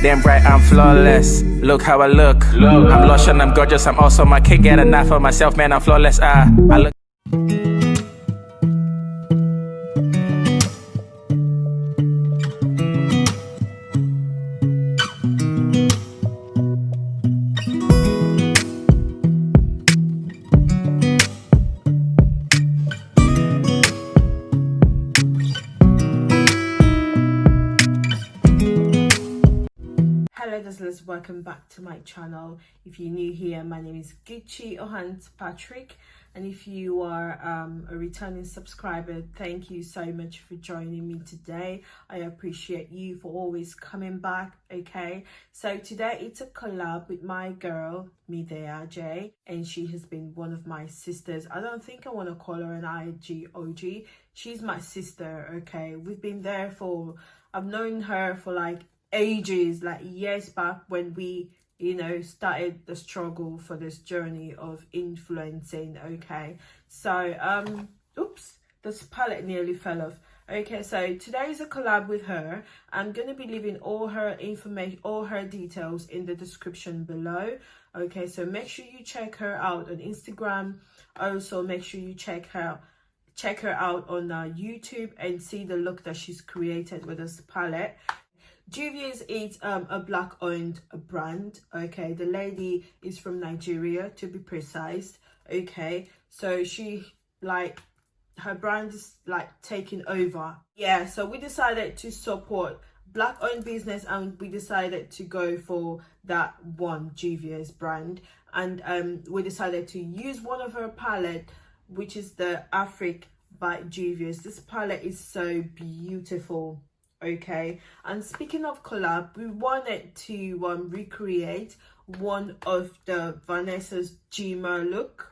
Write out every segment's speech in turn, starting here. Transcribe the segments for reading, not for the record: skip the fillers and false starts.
Damn right, I'm flawless. Look how I look. I'm lush and I'm gorgeous. I'm awesome. I can't get enough of myself, man. I'm flawless. I look. Hello dazzlers, welcome back to my channel. If you're new here, my name is Gichi Ohant Patrick, and if you are a returning subscriber, thank you so much for joining me today. I appreciate you for always coming back. Okay, so today it's a collab with my girl Medeaij, and she has been one of my sisters. I don't think I want to call her an IG OG. She's my sister. Okay, we've been there for, I've known her for like ages, like years back when we, you know, started the struggle for this journey of influencing. Okay, so oops, this palette nearly fell off. Okay, so today is a collab with her. I'm gonna be leaving all her information, all her details in the description below. Okay, so make sure you check her out on Instagram. Also make sure you check her out on YouTube and see the look that she's created with this palette. Juvias is a black owned brand. Okay, the lady is from Nigeria, to be precise. Okay, so she, like, her brand is like taking over. Yeah, so we decided to support black owned business, and we decided to go for that one Juvias brand, and we decided to use one of her palette, which is the FRECKLES by Juvias. This palette is so beautiful. Okay, and speaking of collab, we wanted to recreate one of the Vanessa Gyimah look.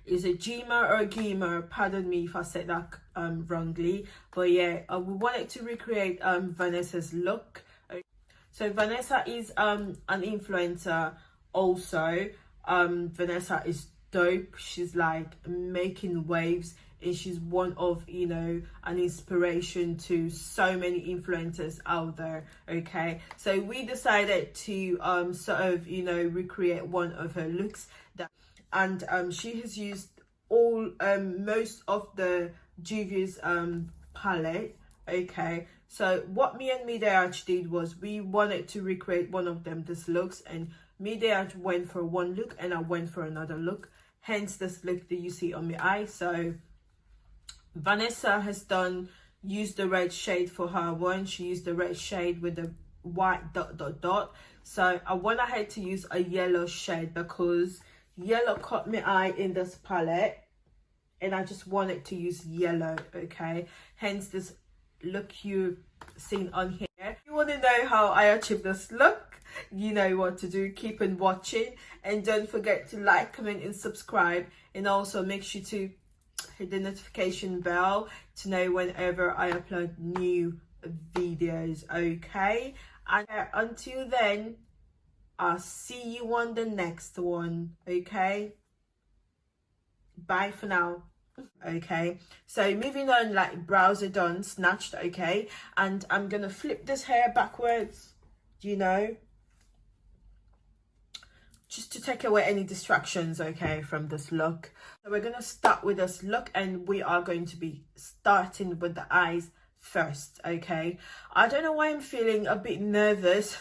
Is it Gyimah or Gyimah? Pardon me if I said that wrongly, but yeah, we wanted to recreate Vanessa's look. So Vanessa is an influencer also. Vanessa is dope. She's like making waves, and she's one of, you know, an inspiration to so many influencers out there. Okay, so we decided to sort of, you know, recreate one of her looks, that, and she has used all most of the Juvia's palette. Okay, so what me and Medeaij did was we wanted to recreate one of them this looks, and Medeaij went for one look and I went for another look, hence this look that you see on my eye. So Vanessa has used the red shade for her one. She used the red shade with the white dot. So I went ahead to use a yellow shade because yellow caught my eye in this palette, and I just wanted to use yellow. Okay, hence this look you've seen on here. If you want to know how I achieved this look, you know what to do. Keep on watching, and don't forget to like, comment and subscribe, and also make sure to hit the notification bell to know whenever I upload new videos. Okay, and until then, I'll see you on the next one. Okay, bye for now. Okay, so moving on, like brows are done, snatched. Okay, and I'm gonna flip this hair backwards, you know, just to take away any distractions, okay, from this look. So we're gonna start with this look, and we are going to be starting with the eyes first. Okay, I don't know why I'm feeling a bit nervous.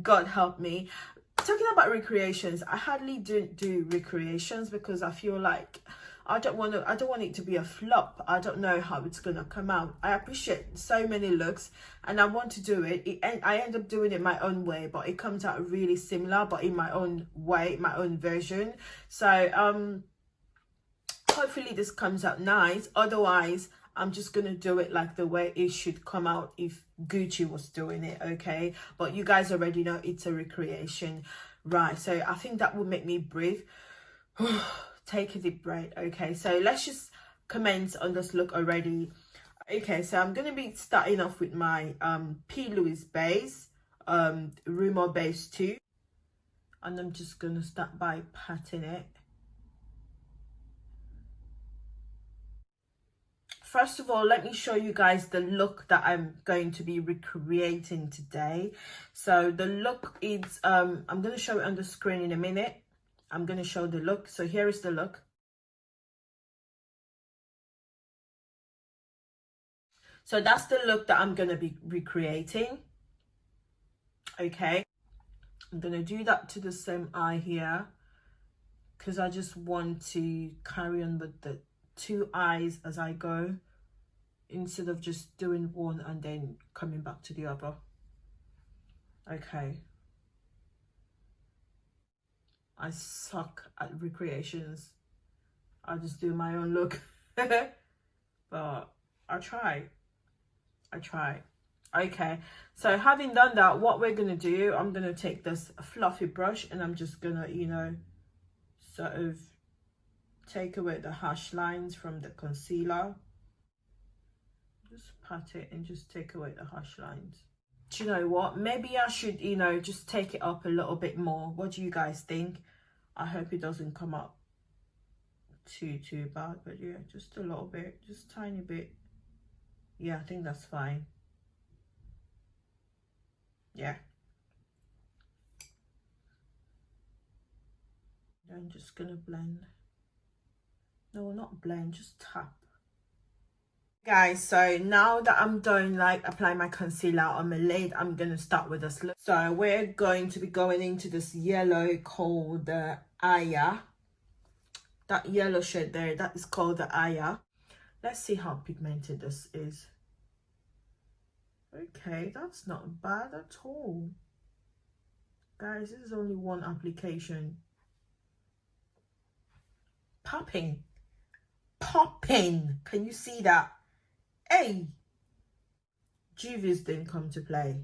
God help me. Talking about recreations, I hardly do recreations because I feel like I don't want it to be a flop. I don't know how it's gonna come out. I appreciate so many looks and I want to do it. I end up doing it my own way, but it comes out really similar, but in my own way, my own version. So hopefully this comes out nice. Otherwise, I'm just gonna do it like the way it should come out if Gucci was doing it. Okay, but you guys already know it's a recreation, right? So I think that will make me breathe. Take a deep breath. Okay, so let's just commence on this look already. Okay, so I'm gonna be starting off with my P. Louis base, Rumor base 2, and I'm just gonna start by patting it. First of all, let me show you guys the look that I'm going to be recreating today. So the look is, I'm going to show it on the screen in a minute. I'm going to show the look. So here is the look. So that's the look that I'm going to be recreating. Okay. I'm going to do that to the same eye here, because I just want to carry on with the two eyes as I go, instead of just doing one and then coming back to the other. Okay. I suck at recreations. I just do my own look. But I try. Okay, so having done that, what we're gonna do, I'm gonna take this fluffy brush and I'm just gonna, you know, sort of take away the harsh lines from the concealer. Just pat it and just take away the harsh lines. Do you know what, maybe I should, you know, just take it up a little bit more. What do you guys think? I hope it doesn't come up too bad, but yeah, just a little bit, just tiny bit. Yeah, I think that's fine. Yeah. I'm just gonna blend. No, not blend, just tap. Guys, so now that I'm done like applying my concealer on my lid, I'm gonna start with this look. So we're going to be going into this yellow called the Aya. That yellow shade there, that is called the Aya. Let's see how pigmented this is. Okay, that's not bad at all. Guys, this is only one application. Popping. Can you see that? Hey, Juvias didn't come to play.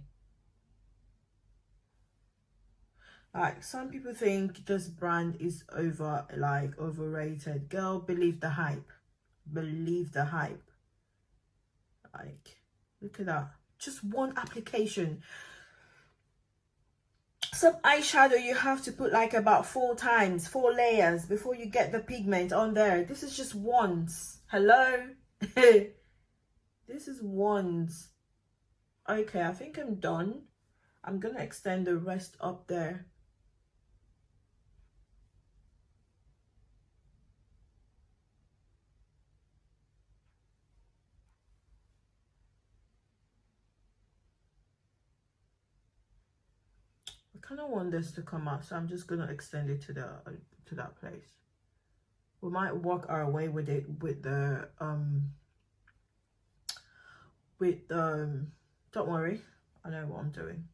Like, some people think this brand is overrated. Girl, believe the hype. Believe the hype. Like, look at that. Just one application. Some eyeshadow you have to put like about 4 4 layers before you get the pigment on there. This is just once. Hello. This is once. Okay, I think I'm done. I'm gonna extend the rest up there. I kind of want this to come out, so I'm just gonna extend it to that place. We might work our way with it with the don't worry, I know what I'm doing.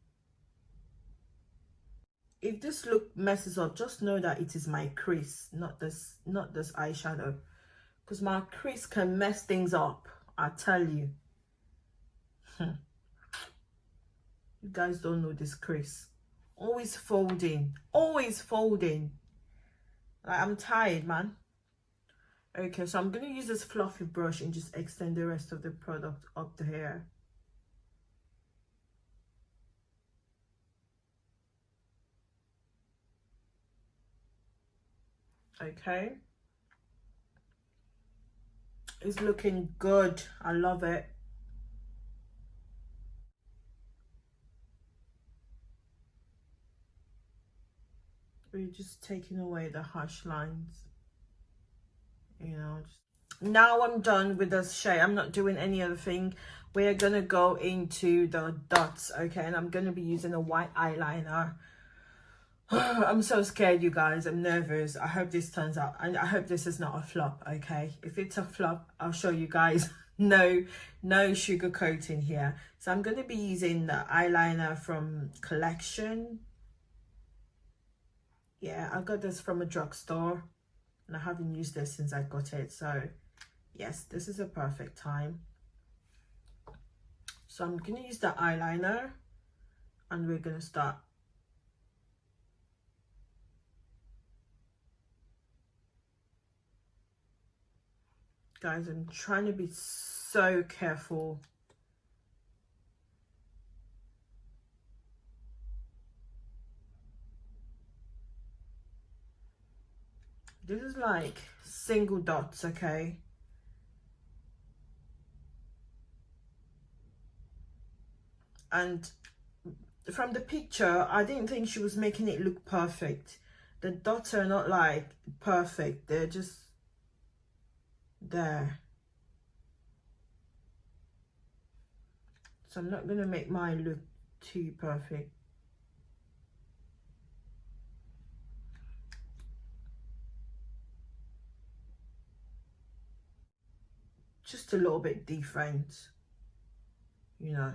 If this look messes up, just know that it is my crease, not this eyeshadow, because my crease can mess things up, I tell you. You guys don't know this crease. Always folding. Like, I'm tired, man. Okay, so I'm gonna use this fluffy brush and just extend the rest of the product up the hair. Okay, it's looking good. I love it. We're just taking away the harsh lines, you know. Now I'm done with this shade. I'm not doing any other thing. We're gonna go into the dots, okay, and I'm gonna be using a white eyeliner. I'm so scared, you guys. I'm nervous. I hope this turns out, and I hope this is not a flop. Okay, if it's a flop, I'll show you guys. No sugar coating here. So I'm gonna be using the eyeliner from Collection. Yeah, I got this from a drugstore and I haven't used this since I got it, so yes, this is a perfect time. So I'm gonna use the eyeliner and we're gonna start. Guys, I'm trying to be so careful. This is like single dots, okay? And from the picture, I didn't think she was making it look perfect. The dots are not like perfect, they're just there. So I'm not going to make mine look too perfect. Just a little bit different, you know.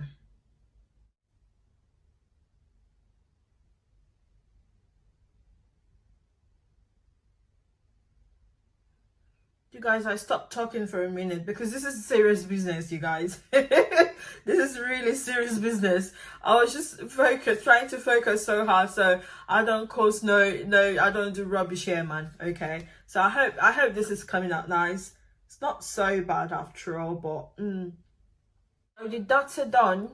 You guys, I stopped talking for a minute because this is serious business, you guys. This is really serious business. I was just trying to focus so hard so I don't cause I don't do rubbish here, man. Okay, so I hope this is coming out nice. It's not so bad after all, but so the dots are done.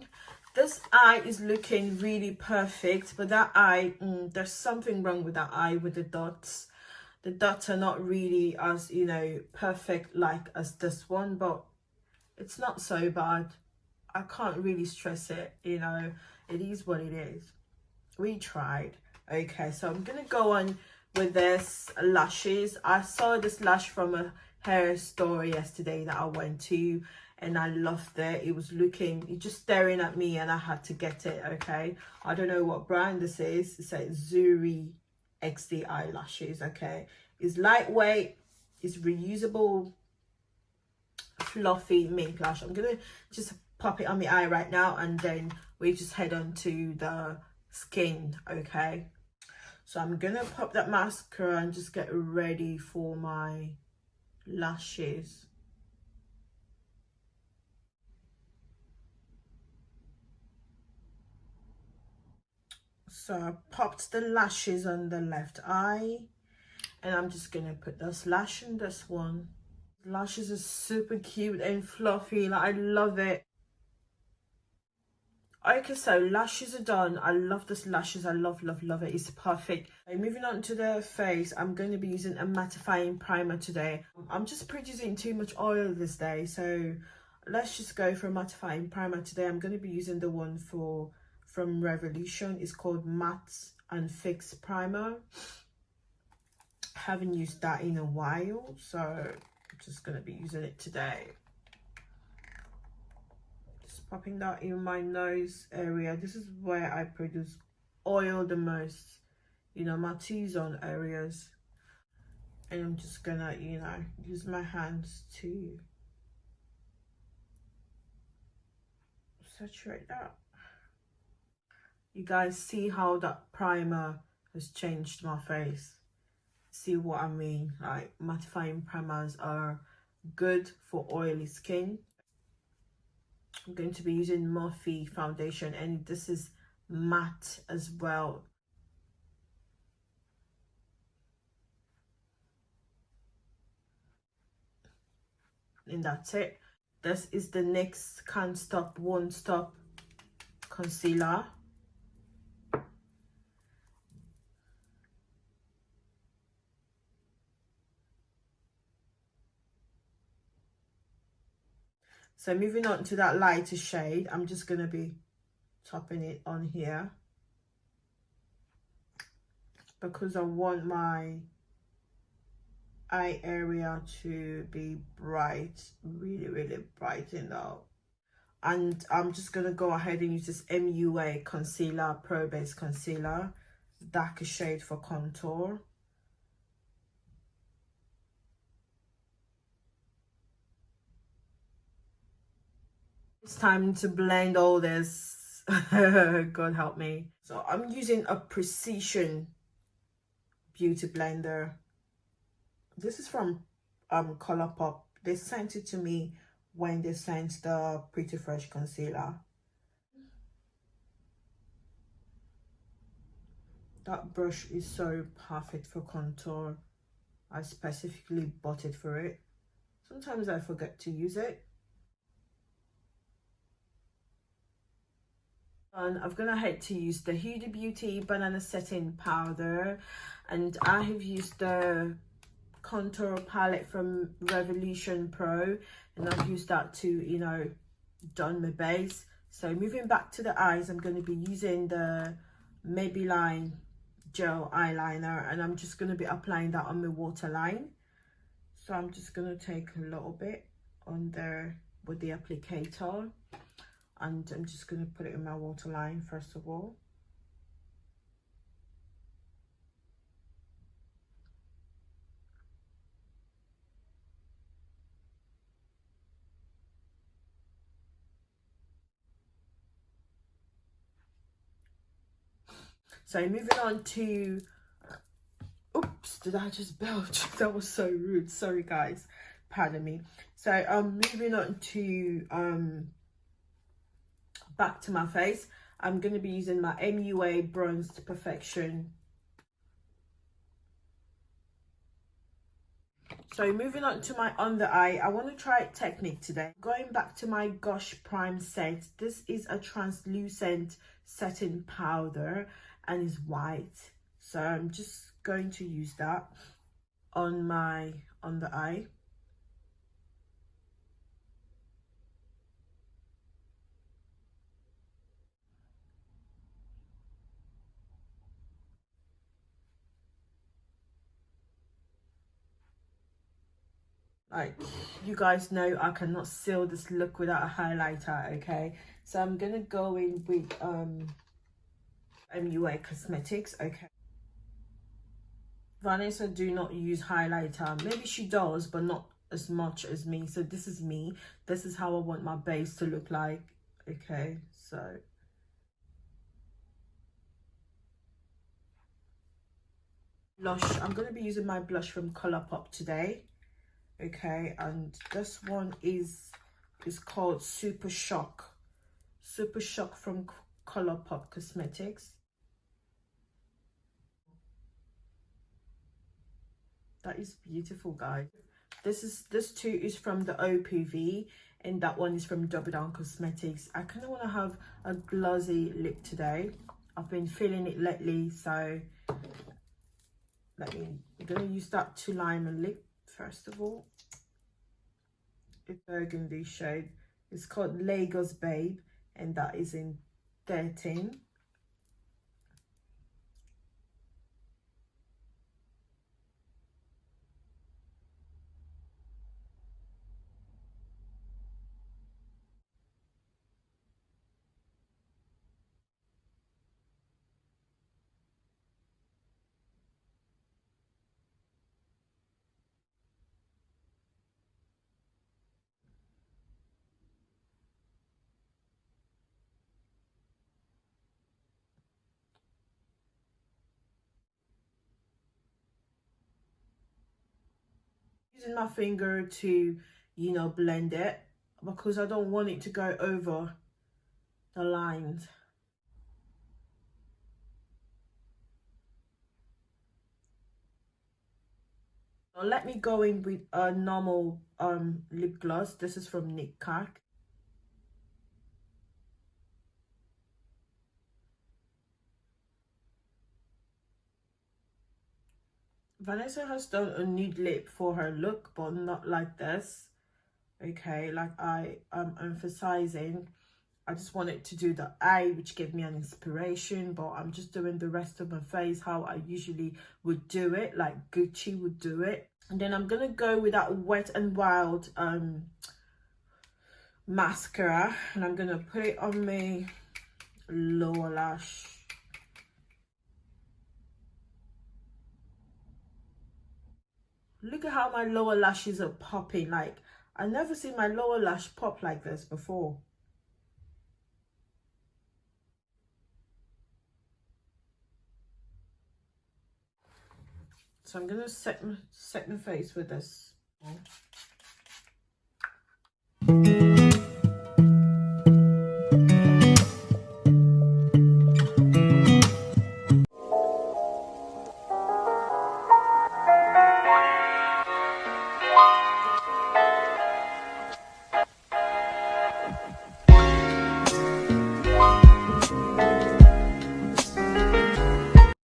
This eye is looking really perfect, but that eye, there's something wrong with that eye with the dots. The dots are not really as, you know, perfect like as this one, but it's not so bad. I can't really stress it, you know, it is what it is. We tried. Okay, so I'm gonna go on with this lashes. I saw this lash from a hair store yesterday that I went to, and I loved it. It was just staring at me, and I had to get it. Okay, I don't know what brand this is. It says Zuri XD eyelashes. Okay, it's lightweight, it's reusable, fluffy mink lash. I'm gonna just pop it on my eye right now, and then we just head on to the skin. Okay, so I'm gonna pop that mascara and just get ready for my lashes. So I popped the lashes on the left eye, and I'm just gonna put this lash in this one. Lashes are super cute and fluffy, like I love it. Okay, so lashes are done. I love this lashes. I love it. It's perfect. Okay, moving on to the face, I'm going to be using a mattifying primer today. I'm just producing too much oil this day, so let's just go for a mattifying primer today. I'm going to be using the one from Revolution. It's called Matte and Fix Primer. Haven't used that in a while, so I'm just going to be using it today. Popping that in my nose area. This is where I produce oil the most, you know, my T-zone areas. And I'm just gonna, you know, use my hands to saturate that. You guys see how that primer has changed my face? See what I mean? Like, mattifying primers are good for oily skin. I'm going to be using Morphe foundation, and this is matte as well. And that's it. This is the NYX Can't Stop Won't Stop concealer. So moving on to that lighter shade, I'm just going to be topping it on here because I want my eye area to be bright, really brightened out. And I'm just going to go ahead and use this MUA concealer, Pro Base concealer, darker shade for contour. It's time to blend all this. God help me. So I'm using a Precision beauty blender. This is from Collab. They sent it to me when they sent the Pretty Fresh concealer. That brush is so perfect for contour. I specifically bought it for it. Sometimes I forget to use it. And I'm gonna head to use the Huda Beauty Banana Setting Powder, and I have used the contour palette from Revolution Pro, and I've used that to, you know, done my base. So moving back to the eyes, I'm going to be using the Maybelline Gel Eyeliner, and I'm just going to be applying that on my waterline. So I'm just going to take a little bit on there with the applicator, and I'm just going to put it in my waterline first of all. So moving on to, oops, did I just belch? That was so rude. Sorry guys, pardon me. So moving on to back to my face, I'm going to be using my MUA Bronzed Perfection. So moving on to my under eye, I want to try Technique today. Going back to my Gush Prime set, this is a translucent setting powder and is white. So I'm just going to use that on my under eye. Like, you guys know I cannot seal this look without a highlighter, okay? So I'm gonna go in with MUA Cosmetics, okay? Vanessa do not use highlighter. Maybe she does, but not as much as me. So this is me. This is how I want my base to look like, okay? So blush, I'm gonna be using my blush from Colourpop today. Okay, and this one is called Super Shock from Colourpop Cosmetics. That is beautiful, guys. This too is from the OPV, and that one is from Double Down Cosmetics. I kind of want to have a glossy lip today. I've been feeling it lately, so I'm gonna use that to line my lip first of all. It's burgundy shade. It's called Lagos Babe, and that is in 13. Using my finger to, you know, blend it because I don't want it to go over the lines. Now let me go in with a normal lip gloss. This is from Nick Cark. Vanessa has done a nude lip for her look, but not like this. Okay, like I am emphasizing, I just wanted to do the eye, which gave me an inspiration, but I'm just doing the rest of my face how I usually would do it, like Gucci would do it. And then I'm gonna go with that Wet n Wild mascara, and I'm gonna put it on my lower lash. Look at how my lower lashes are popping. Like, I never seen my lower lash pop like this before. So I'm gonna set my face with this.